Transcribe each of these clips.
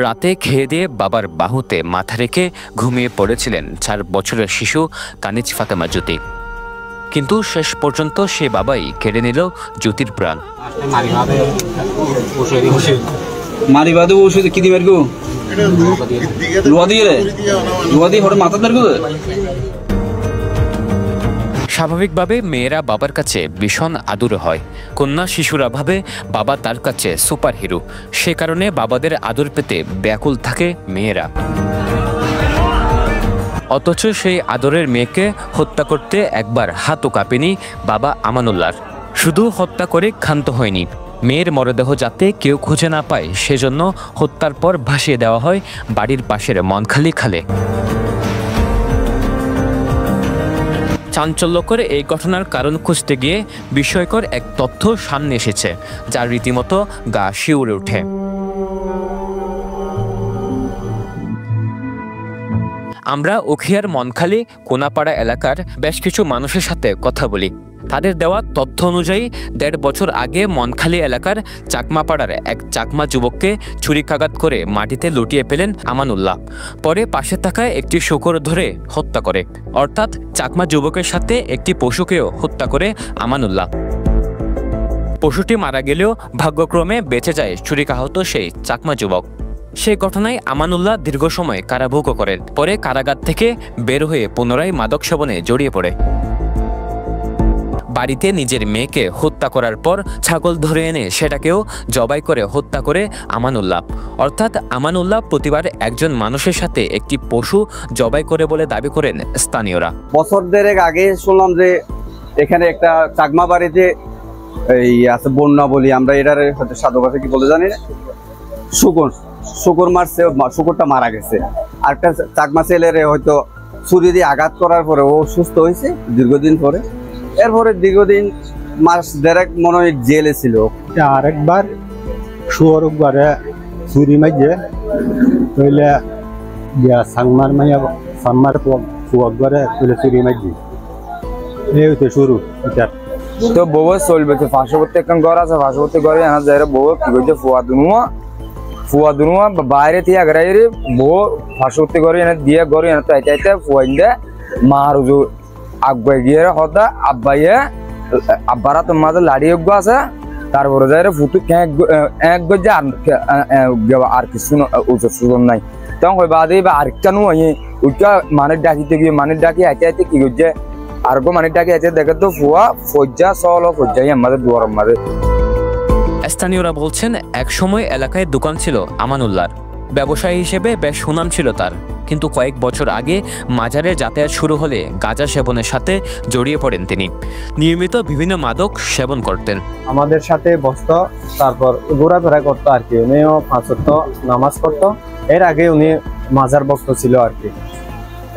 রাতে খেয়ে দিয়ে বাবার বাহুতে মাথা রেখে ঘুমিয়ে পড়েছিলেন 4 বছরের শিশু কানিজ ফাতেমা জ্যোতি। কিন্তু শেষ পর্যন্ত সে বাবাই কেড়ে নিল জ্যোতির প্রাণ। স্বাভাবিকভাবে মেয়েরা বাবার কাছে ভীষণ আদুরে হয়। কন্যা শিশুরা ভাবে বাবা তার কাছে সুপার হিরো, সে কারণে বাবাদের আদর পেতে ব্যাকুল থাকে মেয়েরা। অথচ সেই আদরের মেয়েকে হত্যা করতে একবার হাতও কাঁপেনি বাবা আমানুল্লাহর। শুধু হত্যা করে ক্ষান্ত হয়নি, মেয়ের মরদেহ যাতে কেউ খুঁজে না পায় সেজন্য হত্যার পর ভাসিয়ে দেওয়া হয় বাড়ির পাশের মনখালি খালে। চাঞ্চল্যকর এই ঘটনার কারণ খুঁজতে গিয়ে বিস্ময়কর এক তথ্য সামনে এসেছে, যা রীতিমতো গা শিউরে ওঠে। আমরা উখিয়ার মনখালি কোনাপাড়া এলাকার বেশ কিছু মানুষের সাথে কথা বলি। তাদের দেওয়া তথ্য অনুযায়ী 1.5 বছর আগে মনখালি এলাকার চাকমাপাড়ার এক চাকমা যুবককে ছুরিকাঘাত করে মাটিতে লুটিয়ে ফেলেন আমানুল্লাহ। পরে পাশে থাকা একটি শূকর ধরে হত্যা করে, অর্থাৎ চাকমা যুবকের সাথে একটি পশুকেও হত্যা করে আমানুল্লাহ। পশুটি মারা গেলেও ভাগ্যক্রমে বেঁচে যায় ছুরিকাহত সেই চাকমা যুবক। সেই ঘটনায় আমানুল্লাহ দীর্ঘ সময় কারাভোগ করেন। পরে কারাগার থেকে বের হয়ে পুনরায় মাদক সেবনে জড়িয়ে পড়ে। বাড়িতে নিজের মেয়েকে হত্যা করার পর ছাগল ধরে এনে সেটাকেও জবাই করে হত্যা করে আমানুল্লাহ। অর্থাৎ আমানুল্লাহ প্রতিবার একজন মানুষের সাথে একটি পশু জবাই করে বলে দাবি করেন স্থানীয়রা। বছর দেড়েক আগে শুনলাম যে এখানে একটা চাকমা বাড়িতে এই আছে বন্যা বলি আমরা, এটার হয়তো সাধু ভাষা কি বলে জানি না, শুকর মারছে, শুকরটা মারা গেছে। আর একটা চাকমা ছেলের হয়তো ছুরি দিয়ে আঘাত করার পরে ও সুস্থ হয়েছে দীর্ঘদিন পরে। এরপরে দীর্ঘদিন মাস দেড়েক মনে হয় জেলে ছিল। আরেকবার শুয়োর ঘরে ছুরি মাইজে তইলে সাংমার মাইয়া সাংমার ফুয়াক ঘরে তইলে ছুরি মাইজি এই হইতে শুরু। তো বউ চলবে তো পার্শ্ববর্তী একটা ঘর আছে, পার্শ্ববর্তী ঘরে আনা যায় বউ কি করছে ফুয়া দুনুয়া বাইরে থেকে আগে বউ পার্শ্ববর্তী ঘরে এনে দিয়ে ঘরে এনে তো আইতে ফুয়াইন দে মার আগুয়াই গিয়ে হতা আব্বাইয়ে আব্বারা তোর মাঝে লাড়িয়ে আছে। তারপরে যাই ফুটু এক গজে আর কিছু সুযোগ নাই। তখন কই বাদে আরেকটা নু ওইটা মানের ডাকিতে গিয়ে মানের ডাকি আইতে আইতে কি করছে আর মানের ডাকি আইতে দেখে তো ফুয়া ফজ্জা চল ফজ্জাই আমাদের দুয়ার মাঝে। স্থানীয়রা বলছেন এক সময় এলাকায় দোকান ছিল আমানুল্লাহর, ব্যবসায়ী হিসেবে বেশ সুনাম ছিল তার। কিন্তু কয়েক বছর আগে মাজারে যাতায়াত শুরু হলে গাঁজা সেবনের সাথে জড়িয়ে পড়েন তিনি। নিয়মিত বিভিন্ন মাদক সেবন করতেন। আমাদের সাথে বসতো, তারপর ঘোরাফেরা করতো আর কি। উনিও 5 ওয়াক্ত নামাজ পড়তো। এর আগে উনি মাজার ভক্ত ছিল আর কি।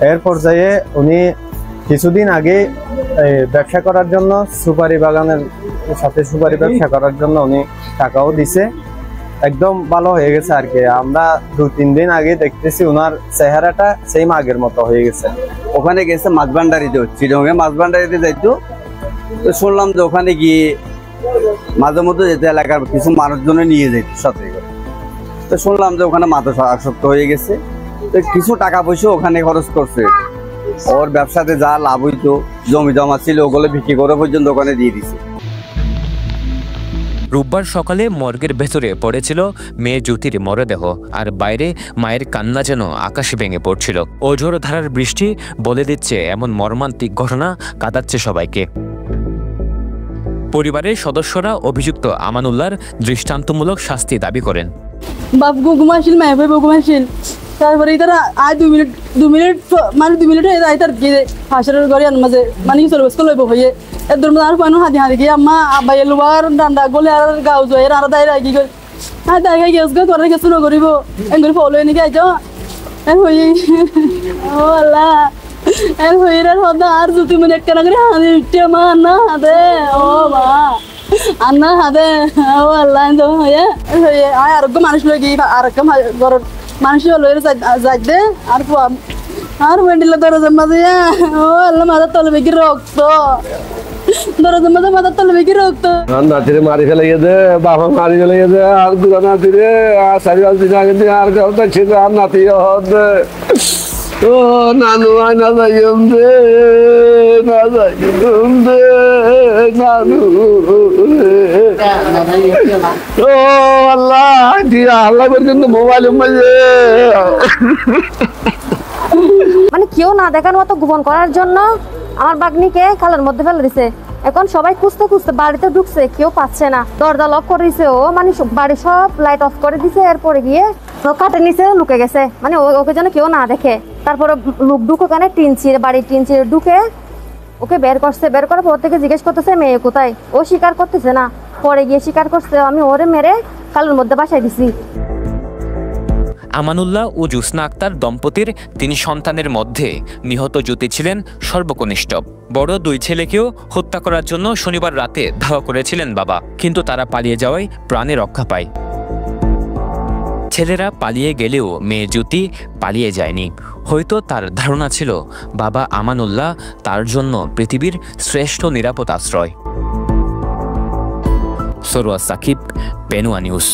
এর পর্যায়ে উনি কিছুদিন আগে ব্যবসা করার জন্য সুপারি বাগানের সাথে সুপারি ব্যবসা করার জন্য উনি টাকাও দিছে, একদম ভালো হয়ে গেছে আর কি। আমরা 2-3 দিন আগে দেখতেছি ওনার চেহারাটা সেম আগের মতো হয়ে গেছে। ওখানে গেছে মাছভান্ডারিতে, চিরঙ্গে মাছভান্ডারিতে যাইতো। তো শুনলাম যে ওখানে গিয়ে মাঝে মধ্যে যেতে এলাকার কিছু মানুষজন নিয়ে যেত সাথে করে। তো শুনলাম যে ওখানে মাদক আসক্ত হয়ে গেছে। তো কিছু টাকা পয়সা ওখানে খরচ করছে। ওর ব্যবসাতে যা লাভ হইতো, জমি জমা ছিল ওগুলো বিক্রি করে পর্যন্ত ওখানে দিয়ে দিছে। রোববার সকালে মর্গের ভেতরে পড়েছিল মেয়ে জ্যোতির মরদেহ, আর বাইরে মায়ের কান্না যেন আকাশ ভেঙে পড়ছিল। অঝোর ধারার বৃষ্টি বলে দিচ্ছে এমন মর্মান্তিক ঘটনা কাঁদাচ্ছে সবাইকে। পরিবারের সদস্যরা অভিযুক্ত আমানুল্লাহর দৃষ্টান্তমূলক শাস্তি দাবি করেন। বাপ ঘুমাইছিল, মায়ের ভাই ঘুমাইছিল। তারপরে তারা আয় 2 মিনিট মানে 2 মিনিট হয়ে যায় তার গিয়ে হাঁসের ঘরে মাঝে মানে চলে বসে লইব হয়ে এর মধ্যে আর কোনো হাতি হাতি গিয়ে আম্মা আব্বাই লোয়ার ডান্ডা গলে আর গাও জয়ের আর দায়রা কি করে হ্যাঁ তাই গেছ গো তোরা কিছু ন করিব এগুলো ফলো এনে গাইছ হয়ে ও আল্লাহ এর হয়ে হদা আর 2 মিনিট কেন করে হাতি উঠে মা না হাতে ও মা আন্না হাতে ও আল্লাহ তো হয়ে আয় আরোগ্য মানুষ লই আরোগ্য ঘর মানুষ লইরে যাই দে আর ভেন্ডিলা দরজার মাঝে ও আল্লাহ মাথার তলে বেগি রক্ত দরজার মাঝে মাথার তলে বেঁকে রক্ত। আর নাতিরে মারি ফেলে গেছে, বাবা মারি ফেলে গেছে, আর দুটা নাতিরে আর 4-5 দিন আগে দিয়ে আর কেউ ছিল আর নাতি হতে। ও নানু আয় না যাইম দে, না যাইম দে নানু। ও আল্লাহ দিয়া আল্লাহ পর্যন্ত মোবাইল মানে কেউ না দেখার মতো গোপন করার জন্য আমার বাগনিকে খালের মধ্যে ফেলে দিছে। এখন সবাই খুঁজতে খুঁজতে বাড়িতে ঢুকছে, কেউ পাচ্ছে না, দরজা লক করে দিছে। ও মানে বাড়ি সব লাইট অফ করে দিছে, এরপরে গিয়ে কাঠের নিচে লুকে গেছে, মানে ওকে যেন কেউ না দেখে। তারপরে লোক ঢুকে ওখানে বাড়ির টিন ছিঁড়ে ঢুকে ওকে বের করছে। বের করে পর থেকে জিজ্ঞেস করতেছে মেয়ে কোথায়, ও স্বীকার করতেছে না। পরে গিয়ে স্বীকার করছে আমি ওরে মেরে খালের মধ্যে বাসায় দিছি। আমানুল্লাহ ও জোসনা আক্তার দম্পতির 3 সন্তানের মধ্যে নিহত জ্যোতি ছিলেন সর্বকনিষ্ঠ। বড় 2 ছেলেকেও হত্যা করার জন্য শনিবার রাতে ধাওয়া করেছিলেন বাবা, কিন্তু তারা পালিয়ে যাওয়ায় প্রাণে রক্ষা পায়। ছেলেরা পালিয়ে গেলেও মেয়ে জ্যোতি পালিয়ে যায়নি। হয়তো তার ধারণা ছিল বাবা আমানুল্লাহ তার জন্য পৃথিবীর শ্রেষ্ঠ নিরাপদ আশ্রয়। সরোয়ার সাকিব, পেনুয়া নিউজ।